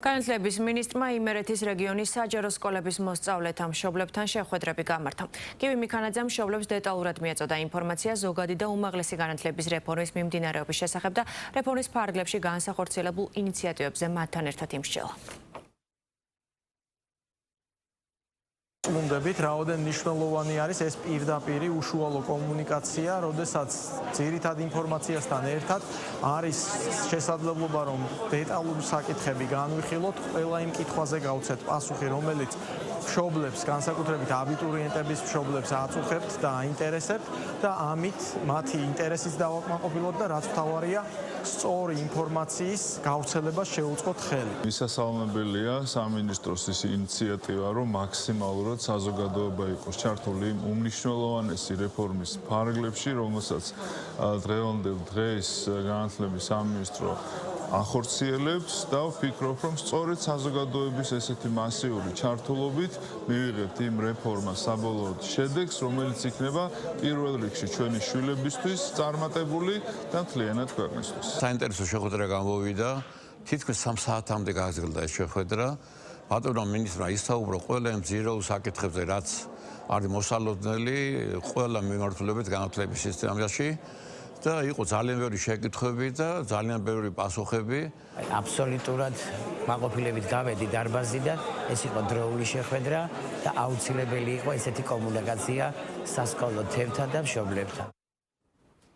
განათლების მინისტრმა იმერეთის რეგიონის საჯარო სკოლების მოსწავლეთა მშობლებთან შეხვედრები გამართა. კივი მიქანაძემ მშობლებს დეტალურად მიეწოდა ინფორმაცია ზოგადი და უმაღლესი განათლების რეფორმის მიმდინარეობის შესახებ და რეფორმის ფარგლებში განსახორციელებულ ინიციატივებზე მათთან ერთად იმსჯელა. Undებით რაოდენ მნიშვნელოვანი არის ეს პირდაპირი უშუალო კომუნიკაცია, როდესაც ძირითად ინფორმაციასთან ერთად არის შესაძლებლობა, რომ დეტალური საკითხები განვიხილოთ, ყველა იმ კითხვაზე გავცეთ პასუხი, რომელიც მშობლებს, განსაკუთრებით აბიტურიენტების მშობლებს აწუხებთ და აინტერესებთ და ამით მათი ინტერესის დავაკმაყოფილოთ და რაც მთავარია, სწორი ინფორმაციის გავრცელებას შეუწყოთ ხელი. მისასალმებელია სამინისტროს ის ინიციატივა, რომ მაქსიმალურად საზოგადოება იყოს ჩართული იმ უმნიშვნელოვანესი რეფორმის ფარგლებში, რომელსაც დღევანდელ დღეს განათლების სამინისტრო ახორციელებს და ვფიქრობ, რომ სწორედ საზოგადოების ესეთი მასიური ჩართულობით მივიღებთ იმ რეფორმას საბოლოოდ შედეგს, რომელიც იქნება პირველ რიგში ჩვენი შვილებისთვის წარმატებული და მთლიანად ქვეყნისთვის. საინტერესო შეხვედრა გამოვიდა, თითქმის 3 საათამდე გაგრძელდა ეს შეხვედრა. ბატონო მინისტრმა ისაუბრა ყველა იმ ძირეულ საკითხებზე, რაც არის მოსალოდნელი ყველა მიმართულებით განათლების სისტემაში. და იყო ძალიან ბევრი შეკითხვები და ძალიან ბევრი პასუხები. აბსოლუტურად მაყოფილებით გავედი დარბაზიდან, ეს იყო დროული შეხვედრა და აუცილებელი იყო ესეთი კომუნიკაცია სასკოლო თემთან და მშობლებთან.